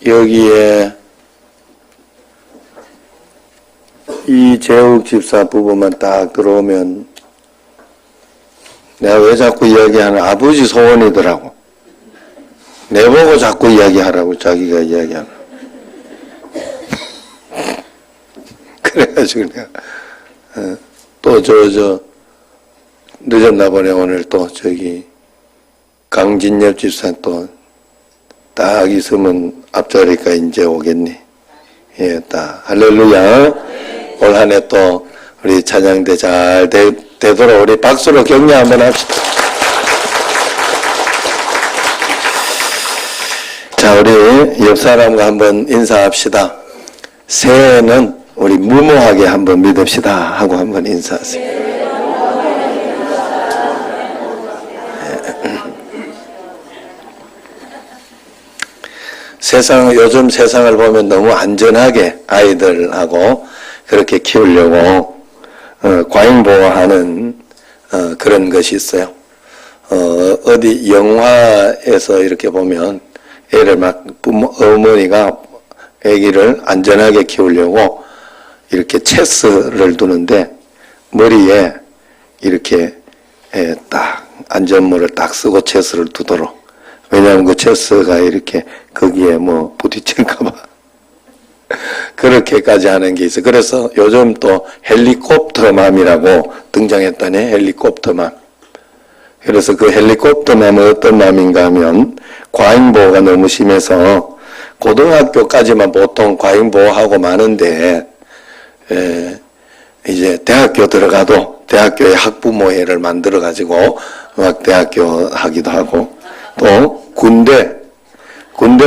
여기에 이재욱 집사 부부만 딱 들어오면 내가 왜 자꾸 이야기하나 아버지 소원이더라고. 내보고 자꾸 이야기하라고 자기가 이야기하나. 그래가지고 내가 또 늦었나 보네. 오늘 또 저기 강진엽 집사 또 딱 있으면 앞자리가 이제 오겠니. 예, 딱 할렐루야. 올 한 해 또 우리 찬양대 잘 되도록 우리 박수로 격려 한번 합시다. 자, 우리 옆 사람과 한번 인사합시다. 새해에는 우리 무모하게 한번 믿읍시다 하고 한번 인사하세요. 요즘 세상을 보면 너무 안전하게 아이들하고 그렇게 키우려고 과잉보호하는 그런 것이 있어요. 어디 영화에서 이렇게 보면 애를 막 어머니가 아기를 안전하게 키우려고 이렇게 체스를 두는데 머리에 이렇게 딱 안전모를 딱 쓰고 체스를 두도록. 왜냐하면 그 체스가 이렇게 거기에 뭐 부딪힐까봐 그렇게까지 하는 게 있어요. 그래서 요즘 또 헬리콥터맘이라고 등장했다네. 헬리콥터맘. 그래서 그 헬리콥터맘은 어떤 맘인가 하면 과잉보호가 너무 심해서 고등학교까지만 보통 과잉보호하고 마는데 이제 대학교 들어가도 대학교에 학부모회를 만들어 가지고 막 대학교 하기도 하고 또 군대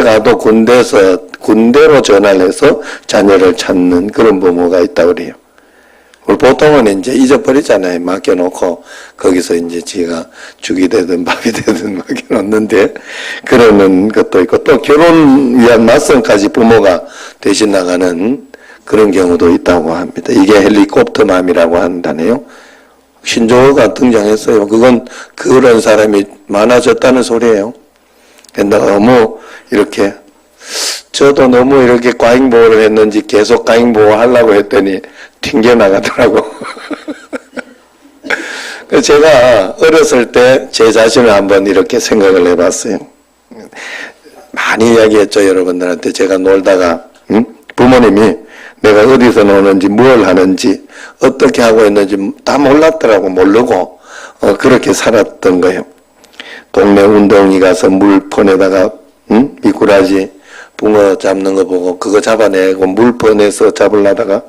가도 군대로 전화를 해서 자녀를 찾는 그런 부모가 있다고 그래요. 우리 보통은 이제 잊어버리잖아요. 맡겨놓고 거기서 이제 지가 죽이 되든 밥이 되든 맡겨놓는데 그러는 것도 있고 또 결혼 위한 맞선까지 부모가 대신 나가는 그런 경우도 있다고 합니다. 이게 헬리콥터맘이라고 한다네요. 신조어가 등장했어요. 그건 그런 사람이 많아졌다는 소리예요. 너무 이렇게 저도 너무 이렇게 과잉보호를 했는지 계속 과잉보호 하려고 했더니 튕겨나가더라고. 제가 어렸을 때 제 자신을 한번 이렇게 생각을 해봤어요. 많이 이야기했죠. 여러분들한테 제가 놀다가 부모님이 내가 어디서 노는지 뭘 하는지 어떻게 하고 있는지 다 몰랐더라고. 모르고 그렇게 살았던 거예요. 동네 운동이 가서 물폰에다가 미꾸라지 붕어 잡는 거 보고 그거 잡아내고 물폰에서 잡으려다가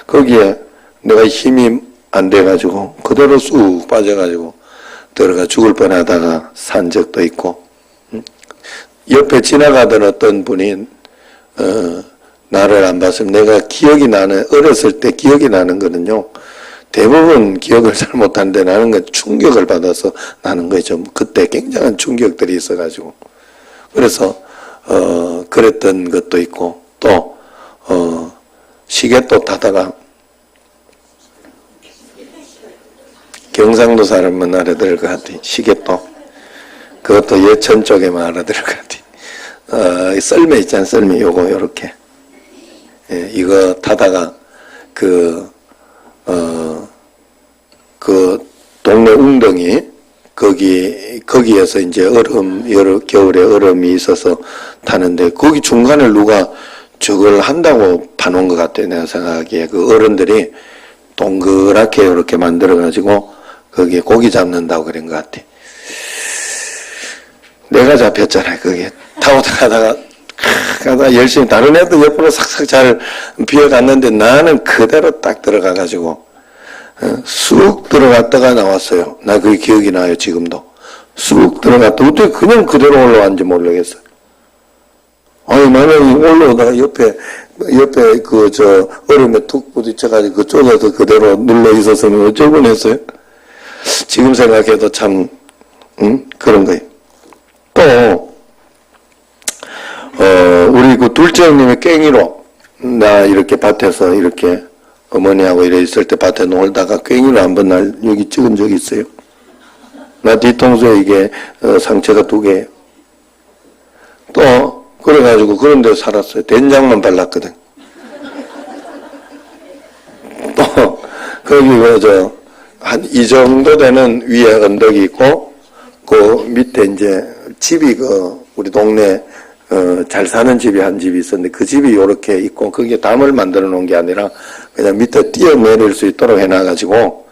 거기에 내가 힘이 안 돼가지고 그대로 쑥 빠져가지고 들어가 죽을 뻔하다가 산 적도 있고 옆에 지나가던 어떤 분이 나를 안 봤으면 내가 기억이 나는 어렸을 때 기억이 나는 거는요. 대부분 기억을 잘 못하는데 나는 건 충격을 받아서 나는 거죠. 그때 굉장한 충격들이 있어가지고 그래서 그랬던 것도 있고 또 시계도 타다가 경상도 사람은 알아들을 것 같아. 시계도 그것도 예천 쪽에만 알아들을 것 같아. 썰매 있잖아. 썰매 요거 요렇게 이거 타다가 그 동네 웅덩이 거기에서 이제 겨울에 얼음이 있어서 타는데 거기 중간에 누가 저걸 한다고 파놓은 것 같아요. 내가 생각하기에 그 어른들이 동그랗게 이렇게 만들어 가지고 거기에 고기 잡는다고 그런 것 같아. 내가 잡혔잖아요. 거기에 타고 가다가 열심히 다른 애들 옆으로 싹싹 잘 비어갔는데 나는 그대로 딱 들어가가지고 쑥 들어갔다가 나왔어요. 나 그게 기억이 나요. 지금도 쑥 들어갔다 어떻게 그냥 그대로 올라왔는지 모르겠어요. 아니 나는 올라오다가 옆에 얼음에 툭 부딪혀가지고 그 쫄아서 그대로 눌러 있었으면 어쩔 뻔했어요. 지금 생각해도 참 그런 거예요. 또 우리 그 둘째 형님의 꽹이로 나 이렇게 밭에서 이렇게 어머니하고 이래 있을 때 밭에 놀다가 꽹이로 한번 날 여기 찍은 적이 있어요. 나 뒤통수에 이게 상처가 2개예요. 또 그래가지고 그런 데 살았어요. 된장만 발랐거든. 또 거기 한 이 정도 되는 위에 언덕이 있고 그 밑에 이제 집이 우리 동네 잘 사는 집이 한 집이 있었는데 그 집이 요렇게 있고 거기에 담을 만들어 놓은 게 아니라 그냥 밑에 뛰어내릴 수 있도록 해놔가지고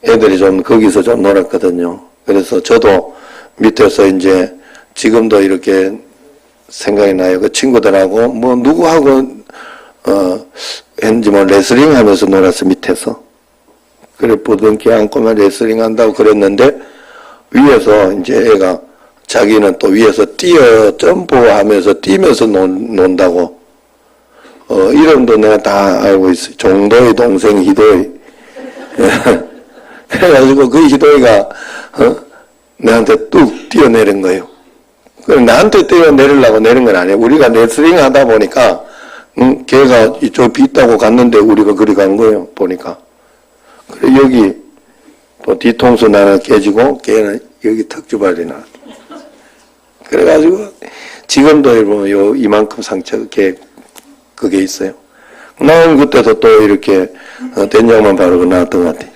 애들이 좀 거기서 좀 놀았거든요. 그래서 저도 밑에서 이제 지금도 이렇게 생각이 나요. 그 친구들하고 뭐 누구하고 했는지 뭐 레슬링 하면서 놀았어 밑에서. 그래 보던 개 안고만 레슬링 한다고 그랬는데 위에서 이제 애가 자기는 또 위에서 점프하면서 뛰면서 논다고 이름도 내가 다 알고 있어요. 종도의 동생 희도이. 그래가지고 그 희도이가 내한테 뚝 뛰어내린 거예요. 나한테 뛰어내리려고 내린 건 아니에요. 우리가 레슬링 하다 보니까 걔가 이쪽 비 있다고 갔는데 우리가 그리 간 거예요. 보니까. 그래 여기 또 뒤통수 하나 깨지고 걔는 여기 턱주발이 나. 그래가지고 지금도 보면 이만큼 상처 그게 있어요. 나는 그때도 또 이렇게 된장만 바르고 나왔던 것 같아.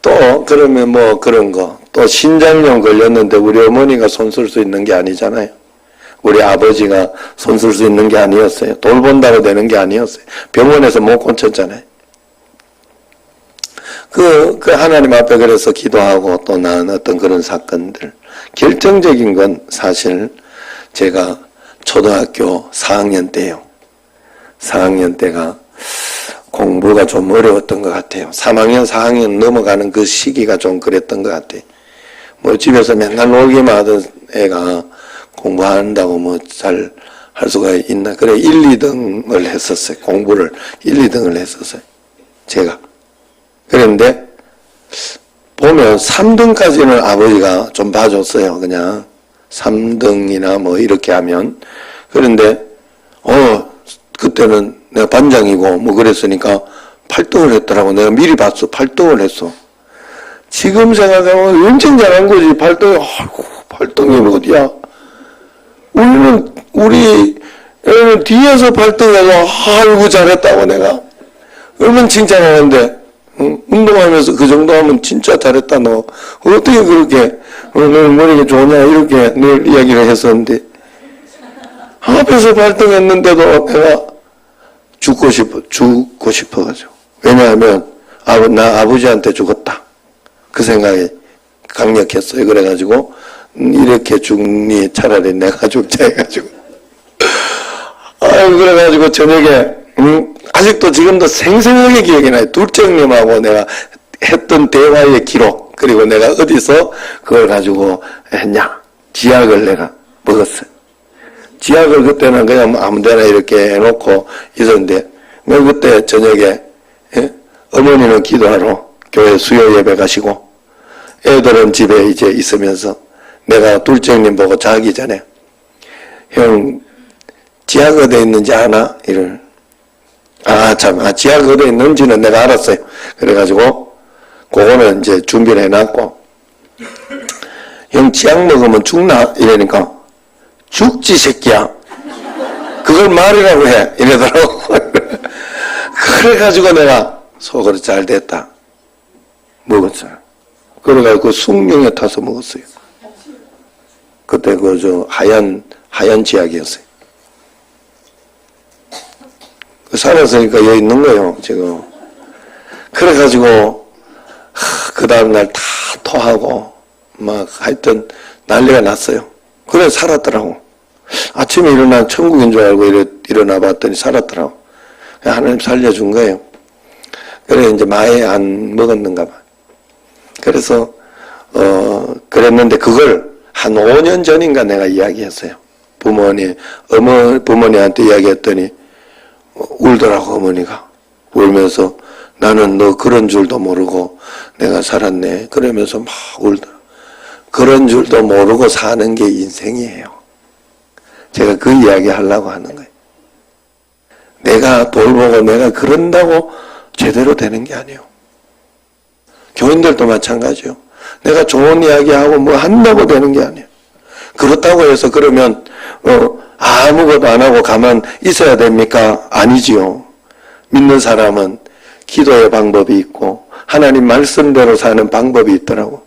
또 그러면 뭐 그런 거 또 신장염 걸렸는데 우리 어머니가 손 쓸 수 있는 게 아니잖아요. 우리 아버지가 손 쓸 수 있는 게 아니었어요. 돌본다고 되는 게 아니었어요. 병원에서 못 고쳤잖아요. 그 하나님 앞에 그래서 기도하고 또 난 어떤 그런 사건들. 결정적인 건 사실 제가 초등학교 4학년 때예요. 4학년 때가 공부가 좀 어려웠던 것 같아요. 3학년, 4학년 넘어가는 그 시기가 좀 그랬던 것 같아요. 뭐 집에서 맨날 놀기만 하던 애가 공부한다고 뭐 잘 할 수가 있나. 그래 1, 2등을 했었어요. 공부를 1, 2등을 했었어요. 제가. 그런데 보면 3등까지는 아버지가 좀 봐줬어요. 그냥 3등이나 뭐 이렇게 하면. 그런데 그때는 내가 반장이고 뭐 그랬으니까 8등을 했더라고. 내가 미리 봤어. 8등을 했어. 지금 생각하면 엄청 잘한 거지. 8등이. 아이고 8등이 어디야. 우리 애는 뒤에서 8등해서 아이고 잘했다고 내가 얼마나 칭찬하는데 운동하면서 그 정도 하면 진짜 잘했다 너 어떻게 그렇게 너 머리가 좋냐 이렇게 늘 이야기를 했었는데 앞에서 8등했는데도 내가 죽고 싶어가지고 왜냐하면 나 아버지한테 죽었다 그 생각이 강력했어요. 그래가지고 이렇게 죽니 차라리 내가 죽자 해가지고 그래가지고 저녁에 아직도 지금도 생생하게 기억이 나요. 둘째 형님하고 내가 했던 대화의 기록 그리고 내가 어디서 그걸 가지고 했냐 지약을 내가 먹었어요. 지약을 그때는 그냥 아무데나 이렇게 해놓고 있었는데 내가 그때 저녁에 어머니는 기도하러 교회 수요 예배 가시고 애들은 집에 이제 있으면서 내가 둘째 형님 보고 자기 전에 형 지약 어디에 있는지 아나? 이를 지약 어디에 있는지는 내가 알았어요. 그래가지고 그거는 이제 준비를 해놨고 형 지약 먹으면 죽나? 이러니까 죽지 새끼야. 그걸 말이라고 해. 이러더라고. 그래가지고 내가 속으로 잘 됐다. 먹었어요. 그래가지고 숭늉에 타서 먹었어요. 그때 하얀 지약이었어요. 살았으니까 여기 있는 거예요, 지금. 그래가지고, 그 다음날 다 토하고, 하여튼 난리가 났어요. 그래, 살았더라고. 아침에 일어나 천국인 줄 알고 일어나 봤더니 살았더라고. 하나님 살려준 거예요. 그래, 이제 많이 안 먹었는가 봐. 그래서, 그랬는데 그걸 한 5년 전인가 내가 이야기했어요. 부모님한테 이야기했더니, 울더라고 어머니가. 울면서 나는 너 그런 줄도 모르고 내가 살았네. 그러면서 막 울더라. 그런 줄도 모르고 사는 게 인생이에요. 제가 그 이야기 하려고 하는 거예요. 내가 돌보고 내가 그런다고 제대로 되는 게 아니에요. 교인들도 마찬가지요. 내가 좋은 이야기하고 뭐 한다고 되는 게 아니에요. 그렇다고 해서 그러면 아무것도 안 하고 가만 있어야 됩니까? 아니지요. 믿는 사람은 기도의 방법이 있고 하나님 말씀대로 사는 방법이 있더라고.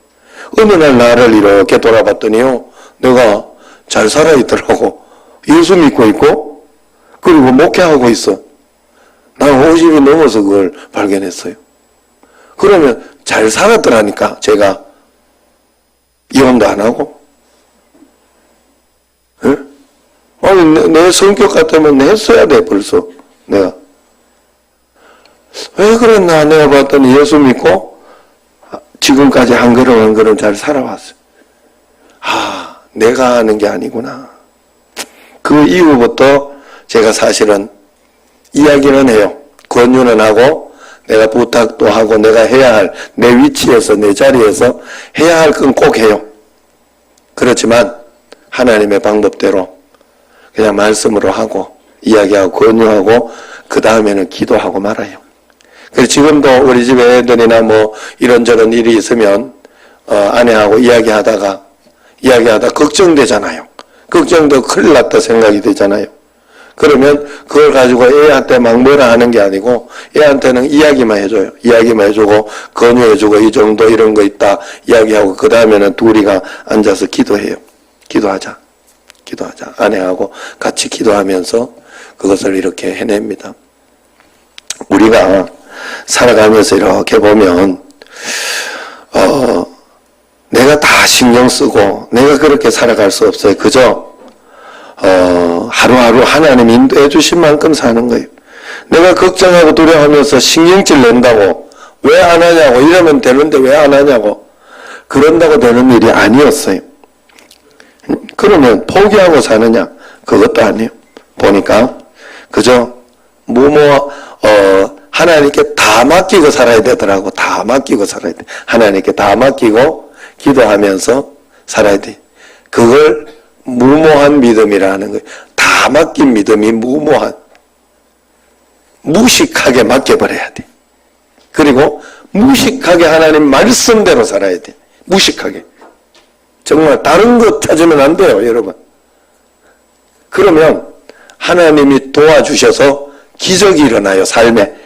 어느 날 나를 이렇게 돌아봤더니요, 내가 잘 살아있더라고. 예수 믿고 있고 그리고 목회하고 있어. 난 50이 넘어서 그걸 발견했어요. 그러면 잘 살았더라니까. 제가 이혼도 안 하고. 예? 아니 내 성격 같으면 했어야 돼 벌써. 내가 왜 그랬나 내가 봤더니 예수 믿고 지금까지 한 걸음 한 걸음 잘 살아왔어요. 아, 내가 하는 게 아니구나. 그 이후부터 제가 사실은 이야기는 해요. 권유는 하고 내가 부탁도 하고 내가 해야 할 내 위치에서 내 자리에서 해야 할 건 꼭 해요. 그렇지만 하나님의 방법대로 그냥 말씀으로 하고 이야기하고 권유하고 그 다음에는 기도하고 말아요. 그래서 지금도 우리 집 애들이나 뭐 이런저런 일이 있으면 아내하고 이야기하다가 걱정되잖아요. 걱정도 큰일 났다 생각이 되잖아요. 그러면 그걸 가지고 애한테 막 뭐라 하는 게 아니고 애한테는 이야기만 해줘요. 이야기만 해주고 권유해주고 이 정도 이런 거 있다 이야기하고 그 다음에는 둘이가 앉아서 기도해요. 기도하자. 아내하고 같이 기도하면서 그것을 이렇게 해냅니다. 우리가 살아가면서 이렇게 보면 내가 다 신경 쓰고 내가 그렇게 살아갈 수 없어요. 그저 하루하루 하나님 인도해 주신 만큼 사는 거예요. 내가 걱정하고 두려워하면서 신경질 낸다고 왜 안 하냐고 이러면 되는데 왜 안 하냐고 그런다고 되는 일이 아니었어요. 그러면 포기하고 사느냐? 그것도 아니에요. 보니까 그저 하나님께 다 맡기고 살아야 되더라고. 다 맡기고 살아야 돼. 하나님께 다 맡기고 기도하면서 살아야 돼. 그걸 무모한 믿음이라는 거예요. 다 맡긴 믿음이 무식하게 맡겨버려야 돼. 그리고 무식하게 하나님 말씀대로 살아야 돼. 무식하게. 정말 다른 것 찾으면 안 돼요, 여러분. 그러면 하나님이 도와주셔서 기적이 일어나요, 삶에.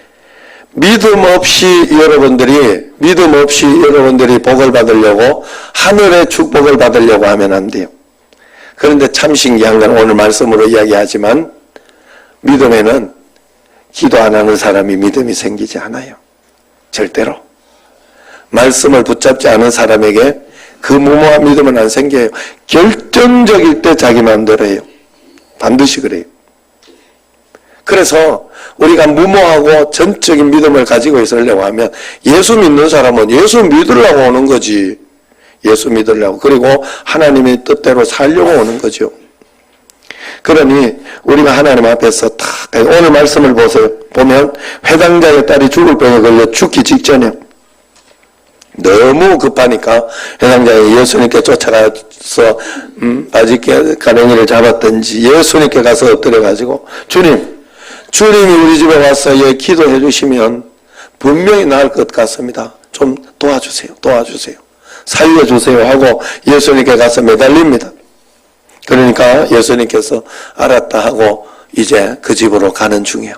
믿음 없이 여러분들이 복을 받으려고, 하늘의 축복을 받으려고 하면 안 돼요. 그런데 참 신기한 건 오늘 말씀으로 이야기하지만, 믿음에는 기도 안 하는 사람이 믿음이 생기지 않아요. 절대로. 말씀을 붙잡지 않은 사람에게 그 무모한 믿음은 안 생겨요. 결정적일 때 자기 마음대로 해요. 반드시 그래요. 그래서 우리가 무모하고 전적인 믿음을 가지고 있으려고 하면 예수 믿는 사람은 예수 믿으려고 오는 거지. 예수 믿으려고. 그리고 하나님의 뜻대로 살려고 오는 거죠. 그러니 우리가 하나님 앞에서 오늘 말씀을 보면 회당장의 딸이 죽을 병에 걸려 죽기 직전에 너무 급하니까 회당장이 예수님께 쫓아가서 아직 가랭이를 잡았든지 예수님께 가서 엎드려가지고 주님이 우리 집에 와서 기도해 주시면 분명히 나을 것 같습니다. 좀 도와주세요. 살려주세요 하고 예수님께 가서 매달립니다. 그러니까 예수님께서 알았다 하고 이제 그 집으로 가는 중이에요.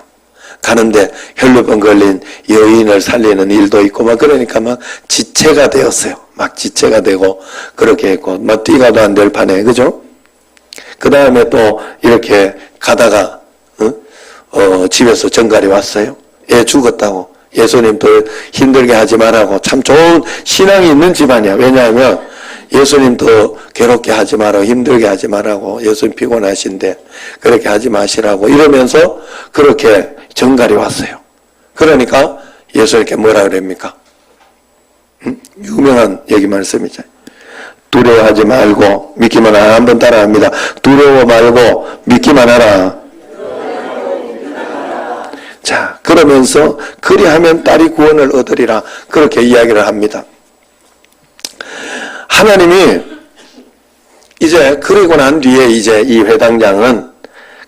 가는데 혈루병 걸린 여인을 살리는 일도 있고 그러니까 지체가 되었어요. 지체가 되고 그렇게 했고 뛰가도 안 될 판에, 그죠? 그 다음에 또 이렇게 가다가 집에서 전갈이 왔어요. 애 죽었다고. 예수님 더 힘들게 하지 말라고. 참 좋은 신앙이 있는 집안이야. 왜냐하면 예수님 더 괴롭게 하지 말라고, 힘들게 하지 말라고, 예수님 피곤하신데 그렇게 하지 마시라고 이러면서 그렇게 전갈이 왔어요. 그러니까 예수님께 뭐라 그럽니까? 유명한 여기 말씀이죠. 두려워하지 말고 믿기만 하라. 한번 따라합니다. 두려워 말고 믿기만 하라. 자, 그러면서 그리하면 딸이 구원을 얻으리라. 그렇게 이야기를 합니다. 하나님이 이제 그리고 난 뒤에 이제 이 회당장은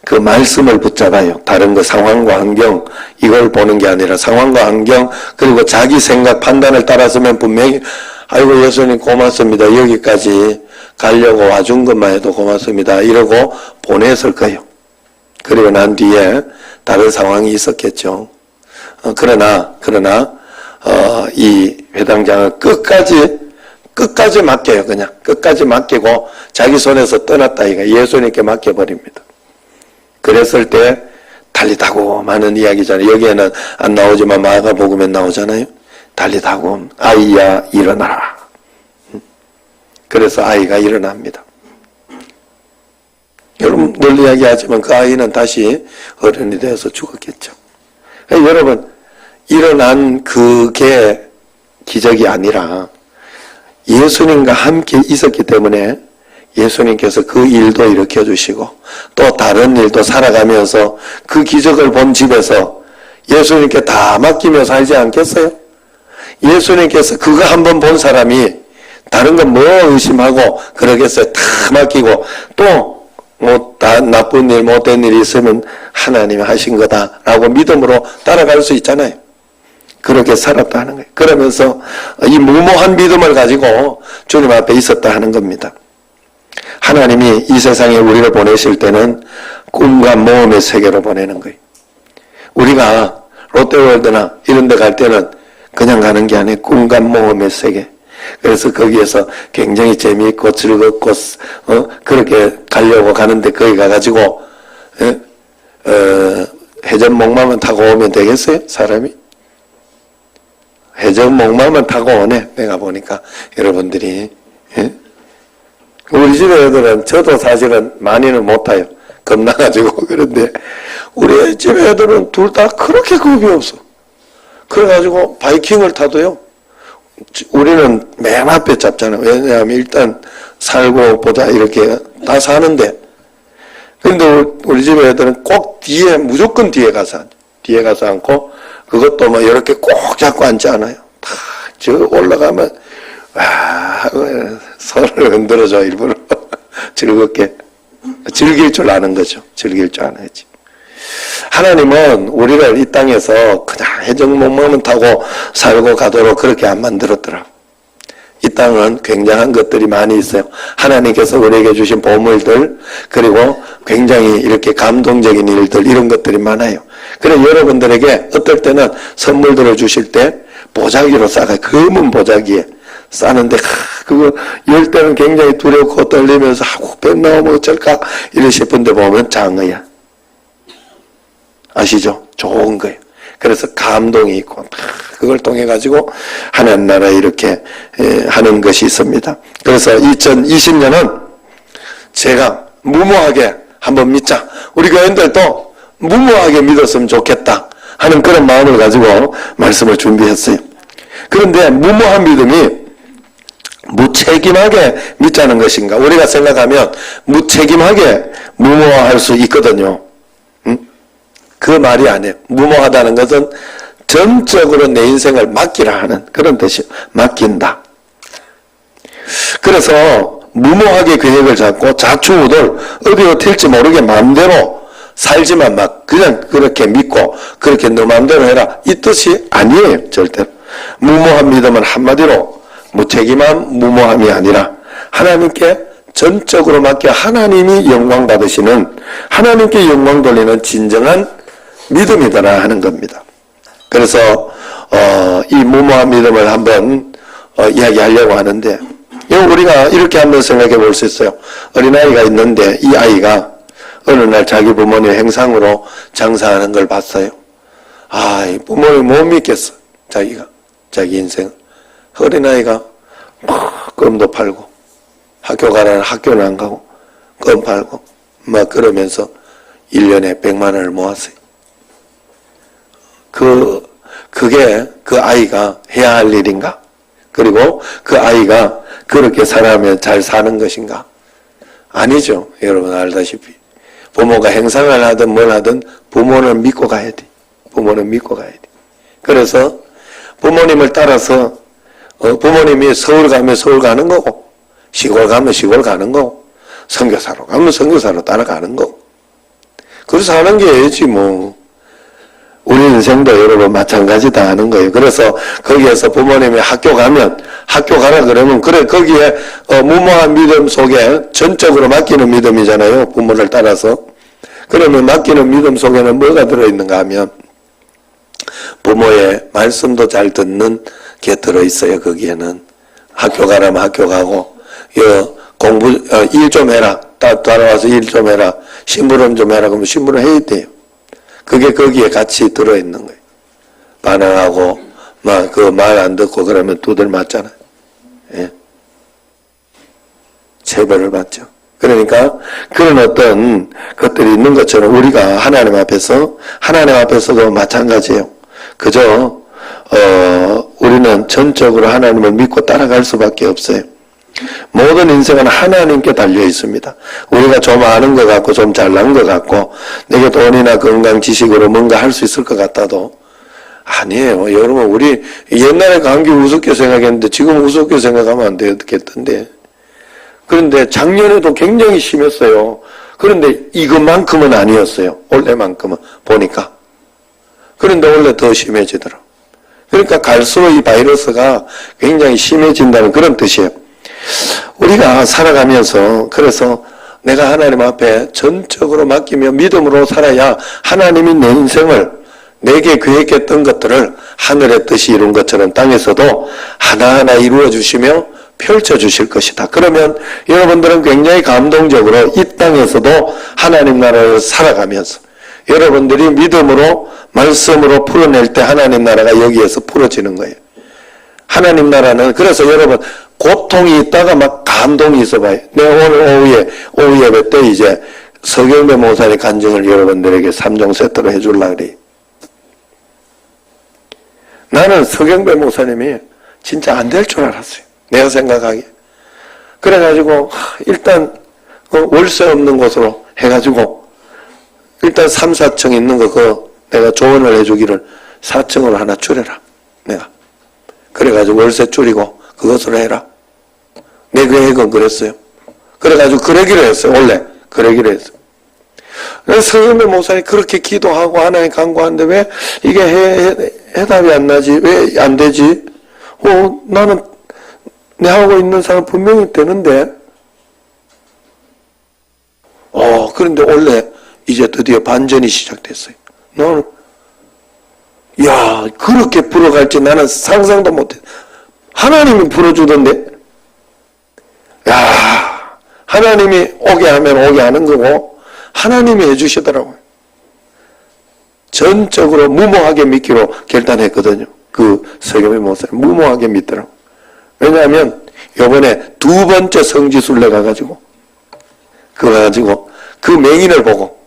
그 말씀을 붙잡아요. 다른 거 상황과 환경 이걸 보는 게 아니라 상황과 환경 그리고 자기 생각 판단을 따라서면 분명히 아이고 예수님 고맙습니다. 여기까지 가려고 와준 것만 해도 고맙습니다. 이러고 보냈을 거예요. 그리고 난 뒤에 다른 상황이 있었겠죠. 그러나 이 회당장은 끝까지 맡겨요. 그냥 끝까지 맡기고 자기 손에서 떠났다 이가 예수님께 맡겨버립니다. 그랬을 때 달리다고 많은 이야기잖아요. 여기에는 안 나오지만 마가복음에 나오잖아요. 달리다고 아이야 일어나라. 그래서 아이가 일어납니다. 여러분 늘 이야기하지만 그 아이는 다시 어른이 되어서 죽었겠죠. 여러분 일어난 그게 기적이 아니라 예수님과 함께 있었기 때문에 예수님께서 그 일도 일으켜 주시고 또 다른 일도 살아가면서 그 기적을 본 집에서 예수님께 다 맡기며 살지 않겠어요? 예수님께서 그거 한번 본 사람이 다른 건 뭐 의심하고 그러겠어요? 다 맡기고 또 다 나쁜 일 못된 일이 있으면 하나님이 하신 거다라고 믿음으로 따라갈 수 있잖아요. 그렇게 살았다 하는 거예요. 그러면서 이 무모한 믿음을 가지고 주님 앞에 있었다 하는 겁니다. 하나님이 이 세상에 우리를 보내실 때는 꿈과 모험의 세계로 보내는 거예요. 우리가 롯데월드나 이런 데 갈 때는 그냥 가는 게 아니에요. 꿈과 모험의 세계. 그래서 거기에서 굉장히 재미있고 즐겁고 그렇게 가려고 가는데 거기 가가지고 회전목마만 타고 오면 되겠어요? 사람이? 회전목마만 타고 오네. 내가 보니까 여러분들이 우리 집 애들은 저도 사실은 많이는 못 타요. 겁나가지고. 그런데 우리 집 애들은 둘 다 그렇게 겁이 없어. 그래가지고 바이킹을 타도요. 우리는 맨 앞에 잡잖아요. 왜냐하면 일단 살고 보자 이렇게 다 사는데. 그런데 우리 집 애들은 꼭 뒤에 무조건 뒤에 가서 앉고 그것도 뭐 이렇게 꼭 잡고 앉지 않아요. 다 저 올라가면 와 손을 흔들어줘 일부러 즐겁게 즐길 줄 아는 거죠. 즐길 줄 아는 거지. 하나님은 우리를 이 땅에서 그냥 해적목마만 타고 살고 가도록 그렇게 안 만들었더라. 이 땅은 굉장한 것들이 많이 있어요. 하나님께서 우리에게 주신 보물들 그리고 굉장히 이렇게 감동적인 일들 이런 것들이 많아요. 그래서 여러분들에게 어떨 때는 선물들을 주실 때 보자기로 싸가요. 검은 보자기에 싸는데 그거 열 때는 굉장히 두렵고 떨리면서 뱀 나오면 어쩔까 이러 싶은데 보면 장어야. 아시죠? 좋은 거예요. 그래서 감동이 있고 그걸 통해 가지고 하나님 나라에 이렇게 하는 것이 있습니다. 그래서 2020년은 제가 무모하게 한번 믿자. 우리 교인들도 무모하게 믿었으면 좋겠다 하는 그런 마음을 가지고 말씀을 준비했어요. 그런데 무모한 믿음이 무책임하게 믿자는 것인가? 우리가 생각하면 무책임하게 무모할 수 있거든요. 그 말이 아니에요. 무모하다는 것은 전적으로 내 인생을 맡기라 하는 그런 뜻이에요. 맡긴다. 그래서 무모하게 계획을 잡고 좌충우돌 어디로 튈지 모르게 마음대로 살지만 막 그냥 그렇게 믿고 그렇게 너 마음대로 해라 이 뜻이 아니에요. 절대로. 무모한 믿음은 한마디로 무책임한 무모함이 아니라 하나님께 전적으로 맡겨 하나님이 영광 받으시는 하나님께 영광 돌리는 진정한 믿음이더라 하는 겁니다. 그래서 이 무모한 믿음을 한번 이야기하려고 하는데 우리가 이렇게 한번 생각해 볼 수 있어요. 어린아이가 있는데 이 아이가 어느 날 자기 부모님 행상으로 장사하는 걸 봤어요. 이 부모님 못 믿겠어. 자기 인생. 어린아이가 껌도 팔고 학교 가라는 학교는 안 가고 껌 팔고 막 그러면서 1년에 100만 원을 모았어요. 그게 그 아이가 해야 할 일인가? 그리고 그 아이가 그렇게 살아가면 잘 사는 것인가? 아니죠. 여러분 알다시피. 부모가 행상을 하든 뭘 하든 부모는 믿고 가야 돼. 부모는 믿고 가야 돼. 그래서 부모님을 따라서 부모님이 서울 가면 서울 가는 거고 시골 가면 시골 가는 거고 선교사로 가면 선교사로 따라가는 거고 그래서 사는 게 애지 뭐. 우리 인생도 여러분 마찬가지다 하는 거예요. 그래서 거기에서 부모님이 학교 가면 학교 가라 그러면 그래 거기에 무모한 믿음 속에 전적으로 맡기는 믿음이잖아요. 부모를 따라서. 그러면 맡기는 믿음 속에는 뭐가 들어있는가 하면 부모의 말씀도 잘 듣는 게 들어있어요. 거기에는 학교 가라면 학교 가고 공부 일 좀 해라. 따라와서 일 좀 해라. 심부름 좀 해라. 그러면 심부름 해야 돼요. 그게 거기에 같이 들어있는 거예요. 반항하고 막 그 말 안 듣고 그러면 두들 맞잖아요. 예. 체벌을 받죠. 그러니까 그런 어떤 것들이 있는 것처럼 우리가 하나님 앞에서도 마찬가지예요. 그저 우리는 전적으로 하나님을 믿고 따라갈 수밖에 없어요. 모든 인생은 하나님께 달려 있습니다. 우리가 좀 아는 것 같고 좀 잘난 것 같고 내게 돈이나 건강 지식으로 뭔가 할 수 있을 것 같아도 아니에요. 여러분 우리 옛날에 감기 우습게 생각했는데 지금 우습게 생각하면 안 되겠던데. 그런데 작년에도 굉장히 심했어요. 그런데 이것만큼은 아니었어요. 원래만큼은 보니까. 그런데 원래 더 심해지더라고요. 그러니까 갈수록 이 바이러스가 굉장히 심해진다는 그런 뜻이에요. 우리가 살아가면서 그래서 내가 하나님 앞에 전적으로 맡기며 믿음으로 살아야 하나님이 내 인생을 내게 계획했던 것들을 하늘의 뜻이 이룬 것처럼 땅에서도 하나하나 이루어 주시며 펼쳐 주실 것이다. 그러면 여러분들은 굉장히 감동적으로 이 땅에서도 하나님 나라를 살아가면서 여러분들이 믿음으로 말씀으로 풀어낼 때 하나님 나라가 여기에서 풀어지는 거예요. 하나님 나라는 그래서 여러분 고통이 있다가 막 감동이 있어봐요. 내가 오늘 오후 예배 때 이제 서경배 목사님 간증을 여러분들에게 3종 세트로 해주려고 그래요. 나는 서경배 목사님이 진짜 안 될 줄 알았어요. 내가 생각하기에. 그래가지고 일단 월세 없는 곳으로 해가지고 일단 3, 4층 있는 거 그거 내가 조언을 해주기를 4층으로 하나 줄여라. 내가. 그래가지고 월세 줄이고 그것으로 해라. 내 계획은 그랬어요. 그래가지고 그러기로 했어요. 원래 그러기로 했어요. 그래서 서경배 목사님 그렇게 기도하고 하나님 간구하는데 왜 이게 해답이 안 나지? 왜 안 되지? 나는 내 하고 있는 사람 분명히 되는데 그런데 원래 이제 드디어 반전이 시작됐어요. 너는 그렇게 풀어갈지 나는 상상도 못해. 하나님이 풀어주던데 하나님이 오게 하면 오게 하는 거고 하나님이 해주시더라고요. 전적으로 무모하게 믿기로 결단했거든요. 그 서경배 목사님 무모하게 믿더라고요. 왜냐하면 요번에 2번째 성지순례 가가지고 그거 가지고 그 맹인을 보고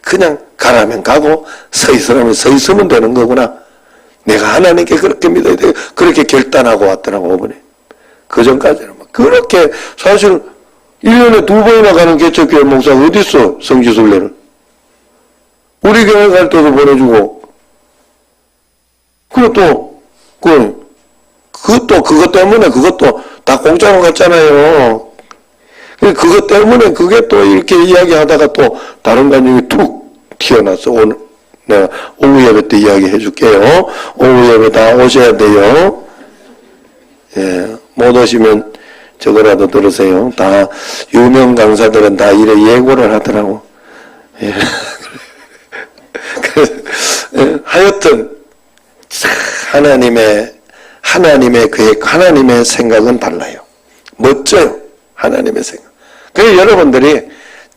그냥 가라면 가고 서 있으라면 서 있으면 되는 거구나. 내가 하나님께 그렇게 믿어야 돼. 그렇게 결단하고 왔더라고 이번에. 그 전까지는 그렇게 사실 1년에 2번이나 가는 개척교회 목사가 어디 있어 성지순례를. 우리 교회 갈 때도 보내주고 그것 때문에 그것도 다 공짜로 갔잖아요. 그것 때문에 그게 또 이렇게 이야기하다가 또 다른 감정이 툭 튀어났어. 오늘 내가 오후 예배 때 이야기 해줄게요. 오후 예배 다 오셔야 돼요. 못 오시면 저거라도 들으세요. 다 유명 강사들은 다 이래 예고를 하더라고. 하여튼 하나님의 계획, 하나님의 생각은 달라요. 멋져요. 하나님의 생각. 그래서 여러분들이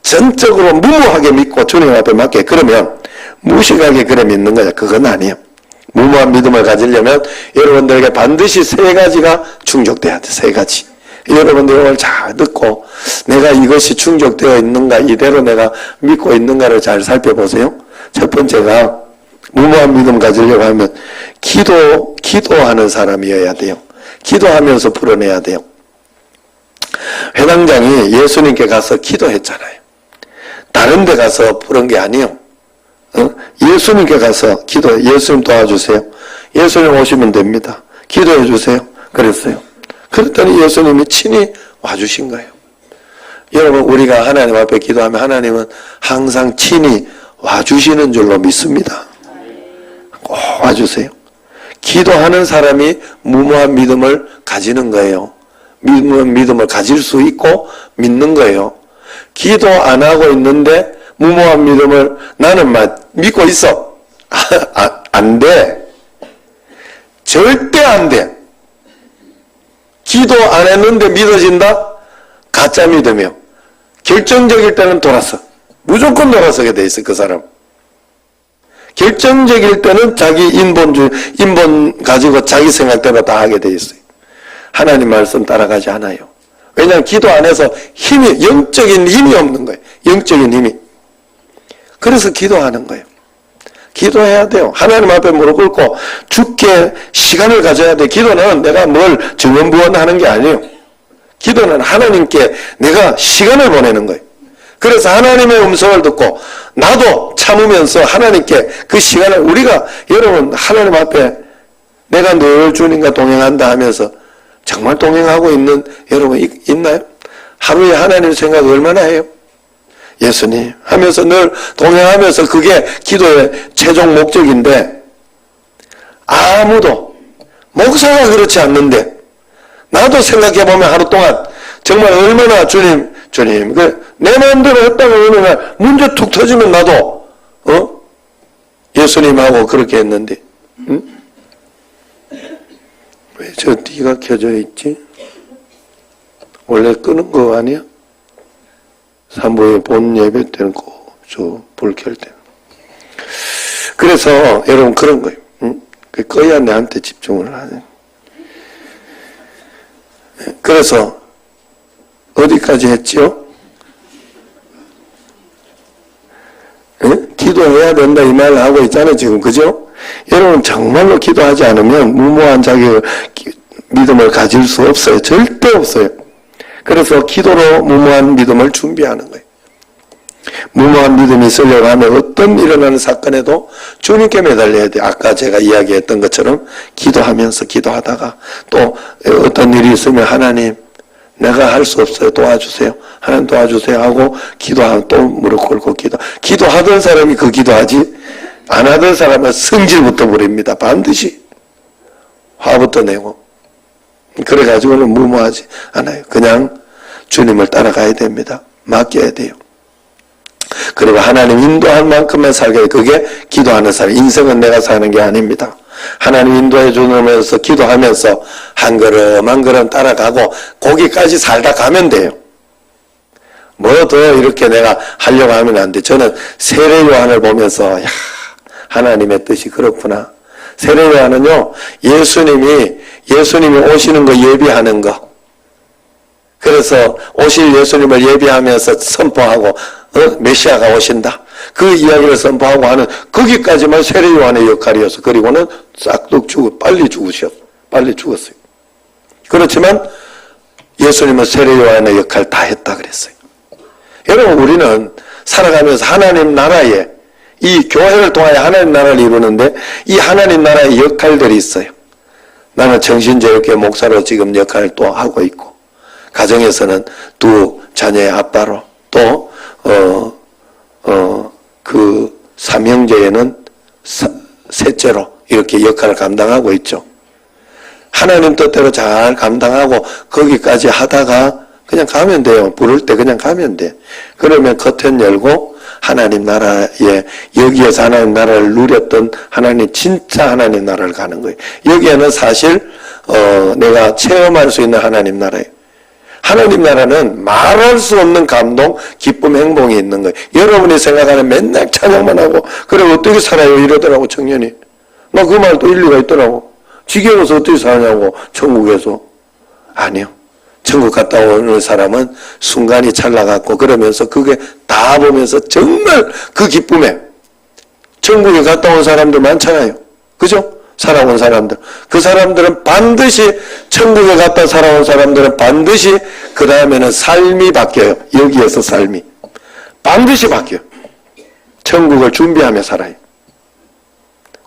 전적으로 무모하게 믿고 주님 앞에 맡게 그러면 무식하게 그래 믿는 거야. 그건 아니에요. 무모한 믿음을 가지려면 여러분들에게 반드시 3가지가 충족돼야 돼. 3가지. 여러분들이 오늘 잘 듣고 내가 이것이 충족되어 있는가 이대로 내가 믿고 있는가를 잘 살펴보세요. 첫 번째가 무모한 믿음 가지려고 하면 기도하는 사람이어야 돼요. 기도하면서 풀어내야 돼요. 회당장이 예수님께 가서 기도했잖아요. 다른 데 가서 푸는 게 아니에요. 예수님께 가서 예수님 도와주세요. 예수님 오시면 됩니다. 기도해 주세요. 그랬어요. 그랬더니 예수님이 친히 와주신 거예요. 여러분 우리가 하나님 앞에 기도하면 하나님은 항상 친히 와주시는 줄로 믿습니다. 꼭 와주세요. 기도하는 사람이 무모한 믿음을 가지는 거예요. 무모한 믿음을 가질 수 있고 믿는 거예요. 기도 안 하고 있는데 무모한 믿음을 나는 믿고 있어. 안 돼. 절대 안 돼. 기도 안 했는데 믿어진다? 가짜 믿음이요. 결정적일 때는 돌아서. 무조건 돌아서게 돼 있어, 그 사람. 결정적일 때는 자기 인본 가지고 자기 생각대로 다 하게 돼 있어요. 하나님 말씀 따라가지 않아요. 왜냐하면 기도 안에서 영적인 힘이 없는 거예요. 영적인 힘이. 그래서 기도하는 거예요. 기도해야 돼요. 하나님 앞에 무릎 꿇고 죽게 시간을 가져야 돼. 기도는 내가 뭘 증언부언하는 게 아니에요. 기도는 하나님께 내가 시간을 보내는 거예요. 그래서 하나님의 음성을 듣고 나도 참으면서 하나님께 그 시간을 여러분 하나님 앞에 내가 늘 주님과 동행한다 하면서 정말 동행하고 있는 여러분 있나요? 하루에 하나님 생각 얼마나 해요? 예수님 하면서 늘 동행하면서 그게 기도의 최종 목적인데 아무도 목사가 그렇지 않는데 나도 생각해보면 하루 동안 정말 얼마나 주님 내 마음대로 했다고 어느 날 문제 툭 터지면 나도 예수님하고 그렇게 했는데 응? 왜 저 뒤가 켜져 있지? 원래 끄는 거 아니야? 사무의 본 예배 때는 꼭 저 불 켤 때. 그래서 여러분 그런 거예요. 응? 꺼야 내한테 집중을 하네. 그래서 어디까지 했지요? 응? 기도해야 된다 이 말을 하고 있잖아요 지금. 그죠? 여러분 정말로 기도하지 않으면 무모한 믿음을 가질 수 없어요. 절대 없어요. 그래서 기도로 무모한 믿음을 준비하는 거예요. 무모한 믿음이 있으려고 하면 어떤 일어나는 사건에도 주님께 매달려야 돼요. 아까 제가 이야기했던 것처럼 기도하다가 또 어떤 일이 있으면 하나님 내가 할 수 없어요. 도와주세요. 하나님 도와주세요 하고 기도하면 또 무릎 꿇고 기도하던 사람이 그 기도하지 안 하던 사람은 성질부터 부립니다. 반드시 화부터 내고 그래가지고는 무모하지 않아요. 그냥 주님을 따라가야 됩니다. 맡겨야 돼요. 그리고 하나님 인도할 만큼만 살게 해요. 그게 기도하는 사람. 인생은 내가 사는 게 아닙니다. 하나님 인도해 주면서 기도하면서 한 걸음 한 걸음 따라가고 거기까지 살다 가면 돼요. 뭐 더 이렇게 내가 하려고 하면 안 돼. 저는 세례 요한을 보면서 하나님의 뜻이 그렇구나. 세례 요한은요 예수님이 오시는 거 예비하는 거. 그래서 오실 예수님을 예비하면서 선포하고 메시아가 오신다. 그 이야기를 선포하고 하는 거기까지만 세례 요한의 역할이었어. 그리고는 싹둑 빨리 죽었어요. 그렇지만 예수님은 세례 요한의 역할 다 했다 그랬어요. 여러분 우리는 살아가면서 하나님 나라에 이 교회를 통하여 하나님 나라를 이루는데 이 하나님 나라의 역할들이 있어요. 나는 정신제육회 목사로 지금 역할을 또 하고 있고 가정에서는 두 자녀의 아빠로 또 그 삼형제에는 셋째로 이렇게 역할을 감당하고 있죠. 하나님 뜻대로 잘 감당하고 거기까지 하다가 그냥 가면 돼요. 부를 때 그냥 가면 돼. 그러면 커튼 열고 하나님 나라에 여기에서 하나님 나라를 누렸던 하나님 진짜 하나님 나라를 가는 거예요. 여기에는 사실 내가 체험할 수 있는 하나님 나라예요. 하나님 나라는 말할 수 없는 감동, 기쁨, 행복이 있는 거예요. 여러분이 생각하는 맨날 찬양만 하고 그래 어떻게 살아요 이러더라고 청년이. 나 그 말도 일리가 있더라고. 지겨워서 어떻게 사냐고 천국에서. 아니요. 천국 갔다 오는 사람은 순간이 찰나갔고 그러면서 그게 다 보면서 정말 그 기쁨에 천국에 갔다 온 사람들 많잖아요. 그죠? 살아온 사람들. 그 사람들은 반드시 천국에 갔다 살아온 사람들은 반드시 그 다음에는 삶이 바뀌어요. 여기에서 삶이. 반드시 바뀌어요. 천국을 준비하며 살아요.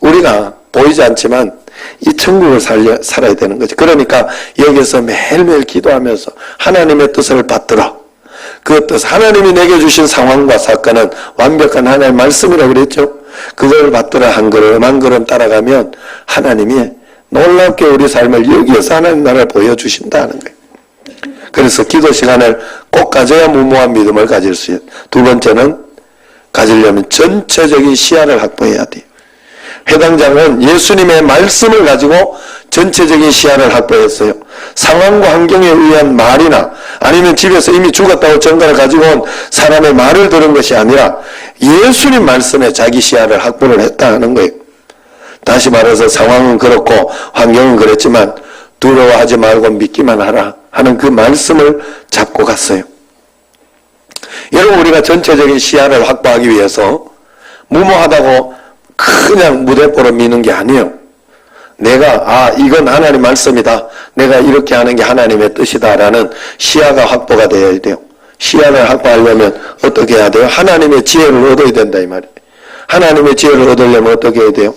우리가 보이지 않지만 이 천국을 살아야 되는 거죠. 그러니까 여기서 매일매일 기도하면서 하나님의 뜻을 받들어. 그 뜻, 하나님이 내게 주신 상황과 사건은 완벽한 하나님의 말씀이라고 그랬죠. 그걸 받들어 한 걸음 한 걸음 따라가면 하나님이 놀랍게 우리 삶을 여기에서 하나님 나라를 보여주신다는 거예요. 그래서 기도 시간을 꼭 가져야 무모한 믿음을 가질 수 있어요. 두 번째는 가지려면 전체적인 시야를 확보해야 돼요. 회당장은 예수님의 말씀을 가지고 전체적인 시야를 확보했어요. 상황과 환경에 의한 말이나 아니면 집에서 이미 죽었다고 전가를 가지고 온 사람의 말을 들은 것이 아니라 예수님 말씀에 자기 시야를 확보를 했다는 거예요. 다시 말해서 상황은 그렇고 환경은 그랬지만 두려워하지 말고 믿기만 하라 하는 그 말씀을 잡고 갔어요. 여러분, 우리가 전체적인 시야를 확보하기 위해서 무모하다고 그냥 무대뽀로 미는 게 아니에요. 내가 이건 하나님 말씀이다, 내가 이렇게 하는 게 하나님의 뜻이다 라는 시야가 확보가 되어야 돼요. 시야를 확보하려면 어떻게 해야 돼요? 하나님의 지혜를 얻어야 된다 이 말이에요. 하나님의 지혜를 얻으려면 어떻게 해야 돼요?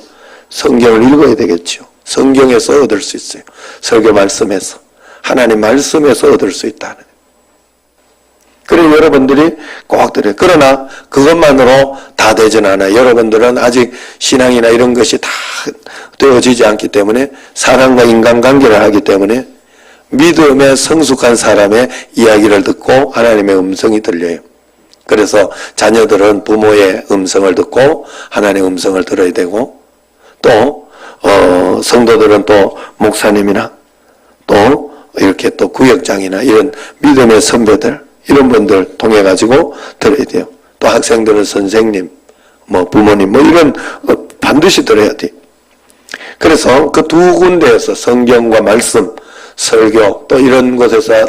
성경을 읽어야 되겠죠. 성경에서 얻을 수 있어요. 설교 말씀에서, 하나님 말씀에서 얻을 수 있다는. 그래서 여러분들이 꼭 들어요. 그러나 그것만으로 다 되진 않아요. 여러분들은 아직 신앙이나 이런 것이 다 되어지지 않기 때문에, 사람과 인간관계를 하기 때문에 믿음에 성숙한 사람의 이야기를 듣고 하나님의 음성이 들려요. 그래서 자녀들은 부모의 음성을 듣고 하나님의 음성을 들어야 되고, 또 성도들은 또 목사님이나 또 이렇게 또 구역장이나 이런 믿음의 선배들, 이런 분들 통해 가지고 들어야 돼요. 또 학생들은 선생님, 부모님, 이런 반드시 들어야 돼요. 그래서 그 두 군데에서 성경과 말씀, 설교, 또 이런 곳에서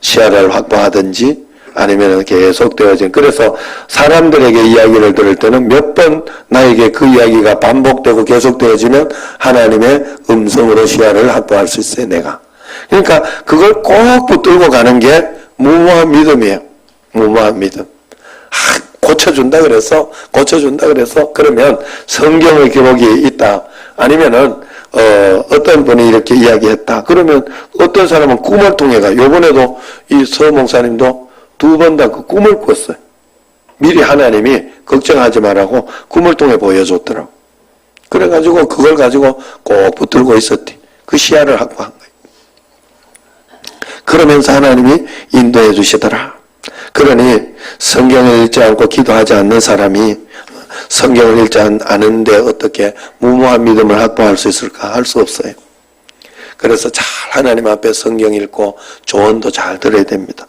시야를 확보하든지 아니면 계속되어진, 그래서 사람들에게 이야기를 들을 때는 몇 번 나에게 그 이야기가 반복되고 계속되어지면 하나님의 음성으로 시야를 확보할 수 있어요, 내가. 그러니까 그걸 꼭 붙들고 가는 게 무모한 믿음이에요. 무모한 믿음. 고쳐준다 그래서 그러면 성경의 기록이 있다. 아니면은 어떤 분이 이렇게 이야기했다. 그러면 어떤 사람은 꿈을 통해가, 요번에도 이 서 목사님도 두 번 다 그 꿈을 꿨어요. 미리 하나님이 걱정하지 말라고 꿈을 통해 보여줬더라고. 그래가지고 그걸 가지고 꼭 붙들고 있었대. 그 시야를 확보한 거예요. 그러면서 하나님이 인도해 주시더라. 그러니 성경을 읽지 않고 기도하지 않는 사람이 성경을 읽지 않은데 어떻게 무모한 믿음을 확보할 수 있을까? 할 수 없어요. 그래서 잘 하나님 앞에 성경 읽고 조언도 잘 들어야 됩니다.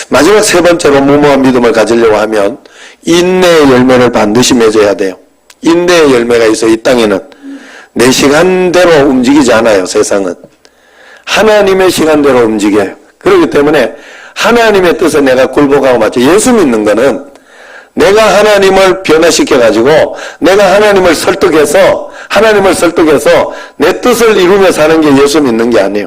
마지막 세 번째로 무모한 믿음을 가지려고 하면 인내의 열매를 반드시 맺어야 돼요. 인내의 열매가 있어요. 이 땅에는 내 시간대로 움직이지 않아요. 세상은 하나님의 시간대로 움직여요. 그렇기 때문에 하나님의 뜻에 내가 굴복하고 맞죠. 예수 믿는 거는 내가 하나님을 변화시켜가지고 내가 하나님을 설득해서 내 뜻을 이루며 사는 게 예수 믿는 게 아니에요.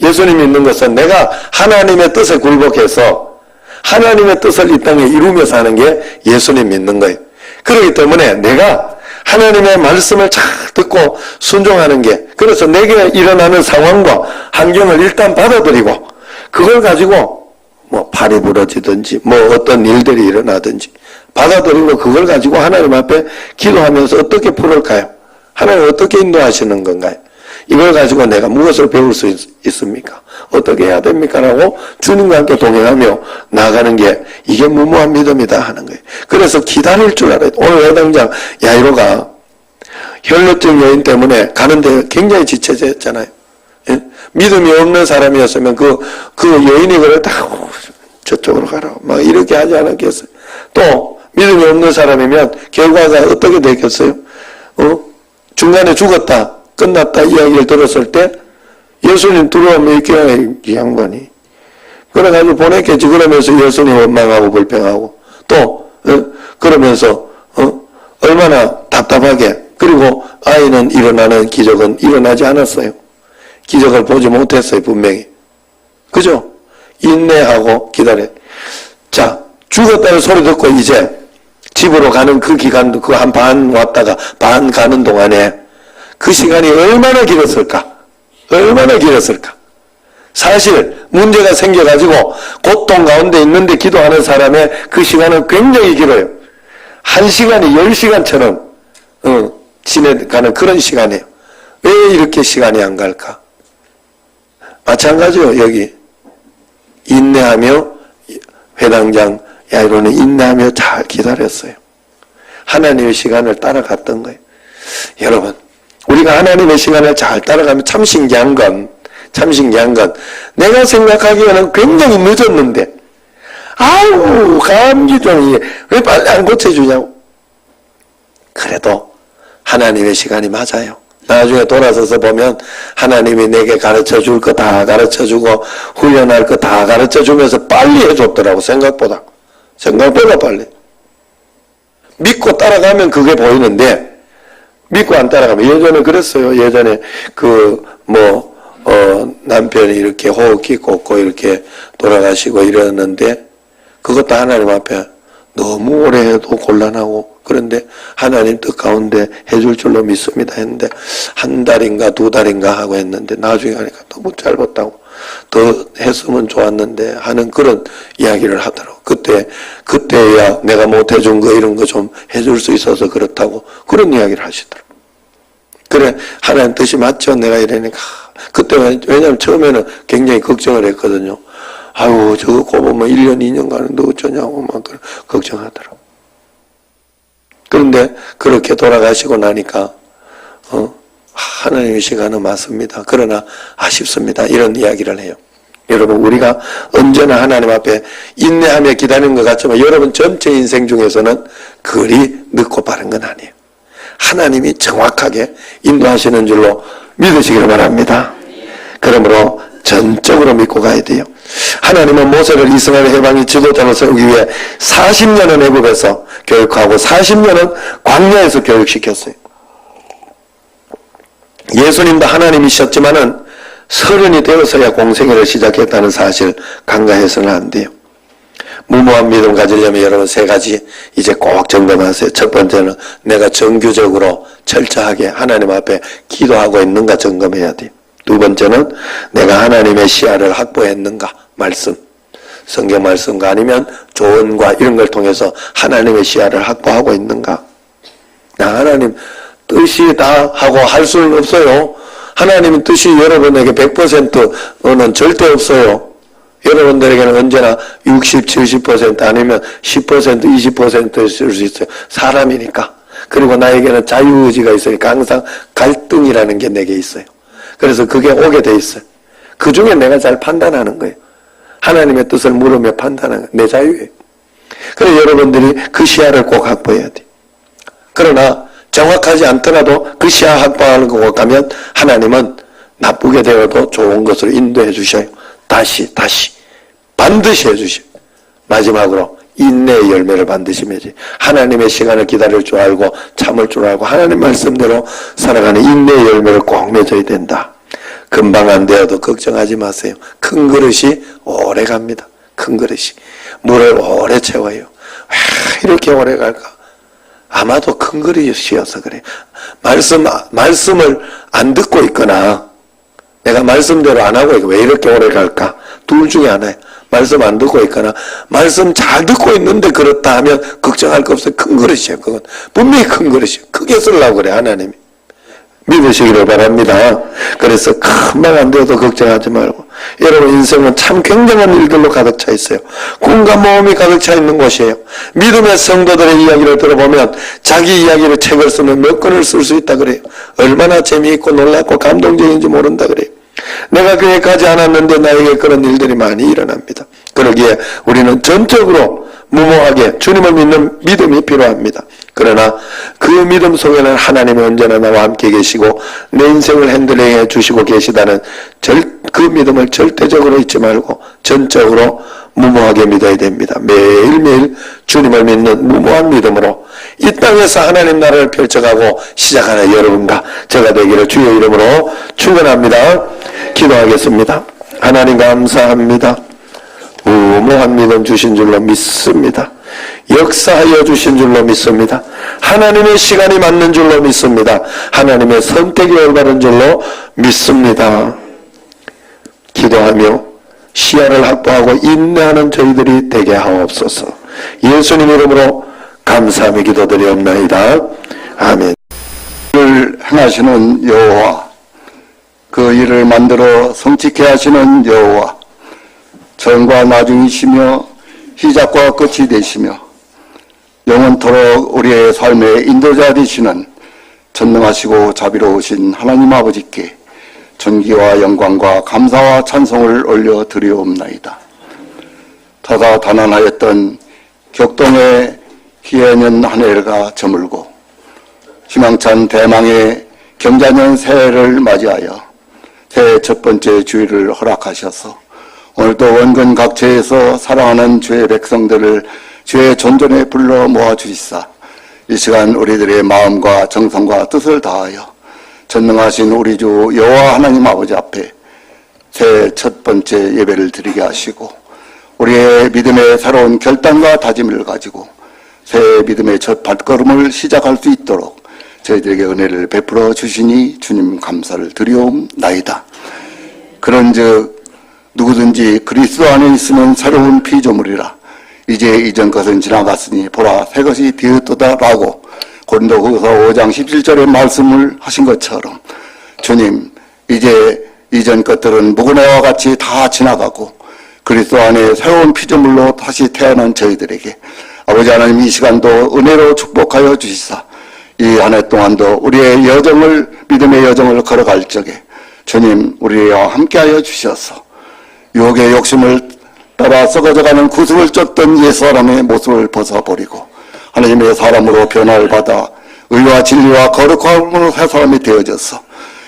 예수님 믿는 것은 내가 하나님의 뜻에 굴복해서 하나님의 뜻을 이 땅에 이루며 사는 게 예수님 믿는 거예요. 그렇기 때문에 내가 하나님의 말씀을 잘 듣고 순종하는 게, 그래서 내게 일어나는 상황과 환경을 일단 받아들이고 그걸 가지고 팔이 부러지든지 어떤 일들이 일어나든지 받아들이고 그걸 가지고 하나님 앞에 기도하면서 어떻게 풀을까요? 하나님 어떻게 인도하시는 건가요? 이걸 가지고 내가 무엇을 배울 수 있습니까? 어떻게 해야 됩니까? 라고 주님과 함께 동행하며 나아가는 게 이게 무모한 믿음이다 하는 거예요. 그래서 기다릴 줄 알아요. 오늘 회당장 야이로가 혈루증 여인 때문에 가는데 굉장히 지체했잖아요. 예? 믿음이 없는 사람이었으면 그 여인이 그걸 딱 저쪽으로 가라고 막 이렇게 하지 않았겠어요. 또 믿음이 없는 사람이면 결과가 어떻게 되겠어요? 중간에 죽었다, 끝났다 이야기를 들었을 때 예수님 들어오면 이렇게 이 양반이 그래가지고 보냈겠지. 그러면서 예수님 원망하고 불평하고 또 그러면서 얼마나 답답하게. 그리고 아이는 일어나는 기적은 일어나지 않았어요. 기적을 보지 못했어요. 분명히. 그죠? 인내하고 기다려. 자, 죽었다는 소리 듣고 이제 집으로 가는 그 기간도 그 한 반 왔다가 반 가는 동안에 그 시간이 얼마나 길었을까? 사실 문제가 생겨가지고 고통 가운데 있는데 기도하는 사람의 그 시간은 굉장히 길어요. 1시간이 10시간처럼 지내가는 그런 시간이에요. 왜 이렇게 시간이 안 갈까? 마찬가지요. 여기 인내하며 회당장 야이로는 인내하며 잘 기다렸어요. 하나님의 시간을 따라갔던 거예요. 여러분, 우리가 하나님의 시간을 잘 따라가면 참 신기한 건 내가 생각하기에는 굉장히 늦었는데 아우 감기병이 왜 빨리 안 고쳐주냐고. 그래도 하나님의 시간이 맞아요. 나중에 돌아서서 보면 하나님이 내게 가르쳐줄 거 다 가르쳐주고 훈련할 거 다 가르쳐주면서 빨리 해줬더라고. 생각보다 빨리. 믿고 따라가면 그게 보이는데 믿고 안 따라가면, 예전에 그랬어요. 예전에 남편이 이렇게 호흡기 꽂고 이렇게 돌아가시고 이랬는데 그것도 하나님 앞에 너무 오래 해도 곤란하고, 그런데 하나님 뜻 가운데 해줄 줄로 믿습니다 했는데 한 달인가 두 달인가 하고 했는데 나중에 하니까 너무 짧았다고, 더 했으면 좋았는데 하는 그런 이야기를 하더라고. 그때야 내가 못 해준 거 이런 거 좀 해줄 수 있어서 그렇다고 그런 이야기를 하시더라고. 그래, 하나님 뜻이 맞죠? 내가 이러니까. 그때, 왜냐면 처음에는 굉장히 걱정을 했거든요. 아유, 저거 꼽으면 1년, 2년 가는데 어쩌냐고 막 걱정하더라고. 그런데 그렇게 돌아가시고 나니까, 하나님의 시간은 맞습니다. 그러나 아쉽습니다. 이런 이야기를 해요. 여러분, 우리가 언제나 하나님 앞에 인내하며 기다리는 것 같지만 여러분 전체 인생 중에서는 그리 늦고 빠른 건 아니에요. 하나님이 정확하게 인도하시는 줄로 믿으시기를 바랍니다. 그러므로 전적으로 믿고 가야 돼요. 하나님은 모세를 이스라엘 해방의 지도자로 세우기 위해 40년은 애굽에서 교육하고 40년은 광야에서 교육시켰어요. 예수님도 하나님이셨지만은 30이 되어서야 공생애를 시작했다는 사실 간과해서는 안 돼요. 무모한 믿음 가지려면 여러분 3가지 이제 꼭 점검하세요. 첫 번째는 내가 정규적으로 철저하게 하나님 앞에 기도하고 있는가 점검해야 돼요. 두 번째는 내가 하나님의 시야를 확보했는가, 말씀, 성경 말씀과 아니면 조언과 이런 걸 통해서 하나님의 시야를 확보하고 있는가. 하나님 뜻이 다 하고 할 수는 없어요. 하나님의 뜻이 여러분에게 100%는 절대 없어요. 여러분들에게는 언제나 60, 70% 아니면 10%, 20% 있을 수 있어요. 사람이니까. 그리고 나에게는 자유의지가 있으니까 항상 갈등이라는 게 내게 있어요. 그래서 그게 오게 돼 있어요. 그 중에 내가 잘 판단하는 거예요. 하나님의 뜻을 물으며 판단하는 거예요. 내 자유예요. 그래서 여러분들이 그 시야를 꼭 확보해야 돼요. 그러나 정확하지 않더라도 그 시야 확보하는 거 가면 하나님은 나쁘게 되어도 좋은 것으로 인도해 주셔요. 다시 반드시 해주셔요. 마지막으로 인내의 열매를 반드시 맺어요. 하나님의 시간을 기다릴 줄 알고 참을 줄 알고 하나님 말씀대로 살아가는 인내의 열매를 꼭 맺어야 된다. 금방 안 되어도 걱정하지 마세요. 큰 그릇이 오래 갑니다. 큰 그릇이 물을 오래 채워요. 왜 이렇게 오래 갈까? 아마도 큰 그릇이어서 그래요. 말씀을 안 듣고 있거나 내가 말씀대로 안 하고 왜 이렇게 오래 갈까? 둘 중에 하나예요. 말씀 안 듣고 있거나 말씀 잘 듣고 있는데 그렇다 하면 걱정할 거 없어요. 큰 그릇이에요. 그건 분명히 큰 그릇이에요. 크게 쓰려고 그래 하나님이. 믿으시기를 바랍니다. 그래서 금방 안 돼도 걱정하지 말고, 여러분 인생은 참 굉장한 일들로 가득 차 있어요. 꿈과 모험이 가득 차 있는 곳이에요. 믿음의 성도들의 이야기를 들어보면 자기 이야기를 책을 쓰면 몇 권을 쓸 수 있다 그래요. 얼마나 재미있고 놀랍고 감동적인지 모른다 그래요. 내가 그에 가지 않았는데 나에게 그런 일들이 많이 일어납니다. 그러기에 우리는 전적으로 무모하게 주님을 믿는 믿음이 필요합니다. 그러나 그 믿음 속에는 하나님이 언제나 나와 함께 계시고 내 인생을 핸들링해 주시고 계시다는 그 믿음을 절대적으로 잊지 말고 전적으로 무모하게 믿어야 됩니다. 매일매일 주님을 믿는 무모한 믿음으로 이 땅에서 하나님 나라를 펼쳐가고 시작하는 여러분과 제가 되기를 주의 이름으로 축원합니다. 기도하겠습니다. 하나님 감사합니다. 무모한 믿음 주신 줄로 믿습니다. 역사하여 주신 줄로 믿습니다. 하나님의 시간이 맞는 줄로 믿습니다. 하나님의 선택이 올바른 줄로 믿습니다. 기도하며 시야를 확보하고 인내하는 저희들이 되게 하옵소서. 예수님 이름으로 감사하며 기도드리옵나이다. 아멘. 일을 행하시는 여호와, 그 일을 만들어 성취케 하시는 여호와, 처음과 나중이시며 시작과 끝이 되시며 영원토록 우리의 삶의 인도자 되시는 전능하시고 자비로우신 하나님 아버지께 존귀와 영광과 감사와 찬송을 올려드리옵나이다. 다사다난하였던 격동의 기해년 한 해가 저물고 희망찬 대망의 경자년 새해를 맞이하여 새해 첫 번째 주일을 허락하셔서 오늘도 원근 각처에서 사랑하는 주의 백성들을 주의 존전에 불러 모아주시사 이 시간 우리들의 마음과 정성과 뜻을 다하여 전능하신 우리 주 여호와 하나님 아버지 앞에 새해 첫 번째 예배를 드리게 하시고 우리의 믿음의 새로운 결단과 다짐을 가지고 새해 믿음의 첫 발걸음을 시작할 수 있도록 저희들에게 은혜를 베풀어 주시니 주님 감사를 드리옵나이다. 그런즉 누구든지 그리스도 안에 있으면 새로운 피조물이라 이제 이전 것은 지나갔으니 보라 새 것이 되었도다라고 고린도후서 5장 17절의 말씀을 하신 것처럼 주님 이제 이전 것들은 무구네와 같이 다 지나가고 그리스도 안에 새로운 피조물로 다시 태어난 저희들에게 아버지 하나님 이 시간도 은혜로 축복하여 주시사 이 한 해 동안도 우리의 여정을 믿음의 여정을 걸어갈 적에 주님 우리와 함께하여 주셔서 유혹의 욕심을 따라 썩어져가는 구습을 쫓던 옛사람의 모습을 벗어버리고 하나님의 사람으로 변화를 받아 의와 진리와 거룩함으로 새 사람이 되어져서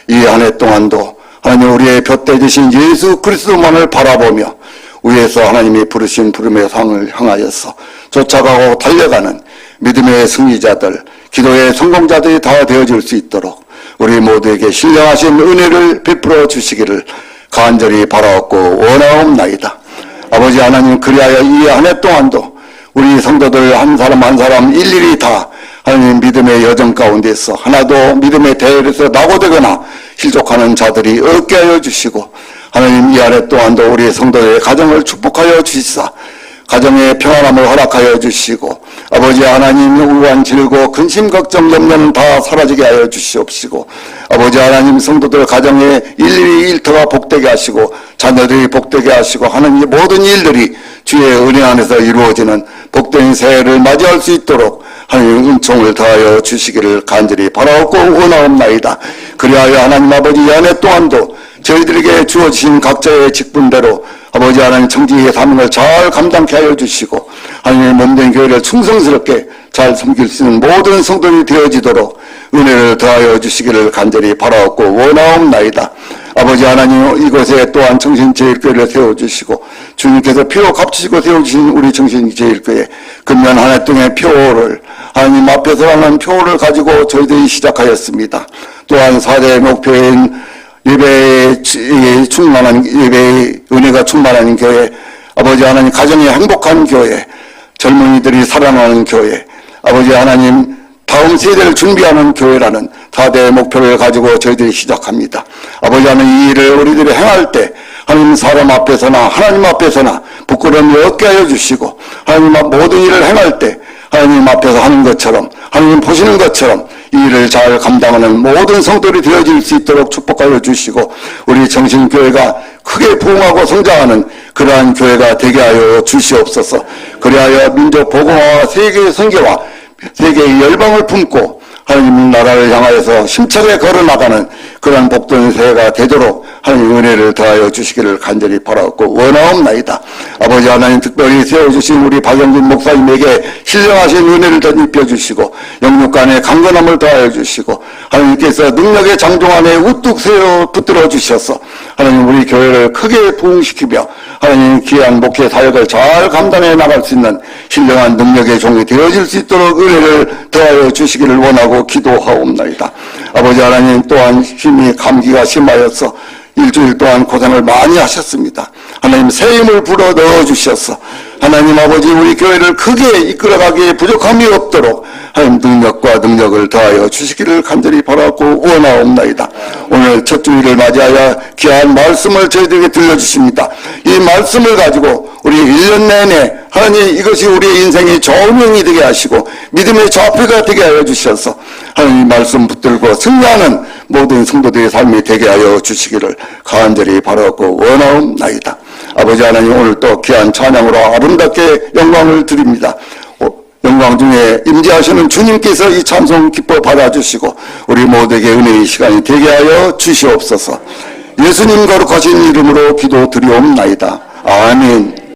이 한 해 동안도 하나님 우리의 곁대주신 예수 그리스도만을 바라보며 위에서 하나님이 부르신 부름의 상을 향하여서 쫓아가고 달려가는 믿음의 승리자들, 기도의 성공자들이 다 되어질 수 있도록 우리 모두에게 신령하신 은혜를 베풀어 주시기를 간절히 바라옵고 원하옵나이다. 아버지 하나님 그리하여 이 한 해 동안도 우리 성도들 한 사람 한 사람 일일이 다 하나님 믿음의 여정 가운데서 하나도 믿음의 대열에서 낙오되거나 실족하는 자들이 없게 하여 주시고 하나님 이 한 해 동안도 우리 성도의 가정을 축복하여 주시사 가정의 평안함을 허락하여 주시고 아버지 하나님 우한 질고 근심 걱정 염려는 다 사라지게 하여 주시옵시고 아버지 하나님 성도들 가정에 일일이 일터가 복되게 하시고 자녀들이 복되게 하시고 하는 이 모든 일들이 주의 은혜 안에서 이루어지는 복된 새해를 맞이할 수 있도록 하나님 은총을 다하여 주시기를 간절히 바라옵고 원하옵나이다. 그리하여 하나님 아버지 이 한 해 동안도 저희들에게 주어지신 각자의 직분대로 아버지 하나님 청지의 사명을 잘 감당케 하여 주시고 하나님의 몸된 교회를 충성스럽게 잘 섬길 수 있는 모든 성도들이 되어지도록 은혜를 더하여 주시기를 간절히 바라옵고 원하옵나이다. 아버지 하나님 이곳에 또한 정신제일교회를 세워주시고 주님께서 피로 값지시고 세워주신 우리 정신제일교회 금년 한 해 동안의 표를 하나님 앞에서 하는 표를 가지고 저희들이 시작하였습니다. 또한 4대 목표인 예배에 충만한 예배의 은혜가 충만한 교회, 아버지 하나님 가정이 행복한 교회, 젊은이들이 살아나는 교회, 아버지 하나님 다음 세대를 준비하는 교회라는 4대 목표를 가지고 저희들이 시작합니다. 아버지 하나님 이 일을 우리들이 행할 때 하나님 사람 앞에서나 하나님 앞에서나 부끄러움이 없게 하여 주시고 하나님 모든 일을 행할 때 하나님 앞에서 하는 것처럼 하나님 보시는 것처럼 이 일을 잘 감당하는 모든 성도들이 되어질 수 있도록 축복하여 주시고 우리 정신교회가 크게 부흥하고 성장하는 그러한 교회가 되게 하여 주시옵소서. 그리하여 민족 복음화와 세계의 선교와 세계의 열방을 품고 하나님 나라를 향하여서 힘차게 걸어나가는 그런 복된 새해가 되도록 하나님 은혜를 더하여 주시기를 간절히 바라옵고 원하옵나이다. 아버지 하나님 특별히 세워주신 우리 박영진 목사님에게 신령하신 은혜를 더 입혀주시고 영육간의 강건함을 더하여 주시고 하나님께서 능력의 장종 안에 우뚝 세워 붙들어 주셔서 하나님 우리 교회를 크게 부흥시키며 하나님 귀한 목회 사역을 잘 감당해 나갈 수 있는 신령한 능력의 종이 되어질 수 있도록 은혜를 더하여 주시기를 원하고 기도하옵나이다. 아버지 하나님 또한 힘이 감기가 심하여서 일주일 동안 고생을 많이 하셨습니다. 하나님 새 힘을 불어 넣어 주셔서 하나님 아버지 우리 교회를 크게 이끌어가기에 부족함이 없도록 하나님 능력을 더하여 주시기를 간절히 바라고 원하옵나이다. 오늘 첫 주일을 맞이하여 귀한 말씀을 저희들에게 들려주십니다. 이 말씀을 가지고 우리 1년 내내 하나님 이것이 우리의 인생의 조명이 되게 하시고 믿음의 좌표가 되게 하여 주셔서 하나님 말씀 붙들고 승리하는 모든 성도들의 삶이 되게 하여 주시기를 간절히 바라고 원하옵나이다. 아버지 하나님 오늘 또 귀한 찬양으로 아름답게 영광을 드립니다. 영광 중에 임재하시는 주님께서 이 찬송 기뻐 받아주시고 우리 모두에게 은혜의 시간이 되게 하여 주시옵소서. 예수님 거룩하신 이름으로 기도드리옵나이다. 아멘.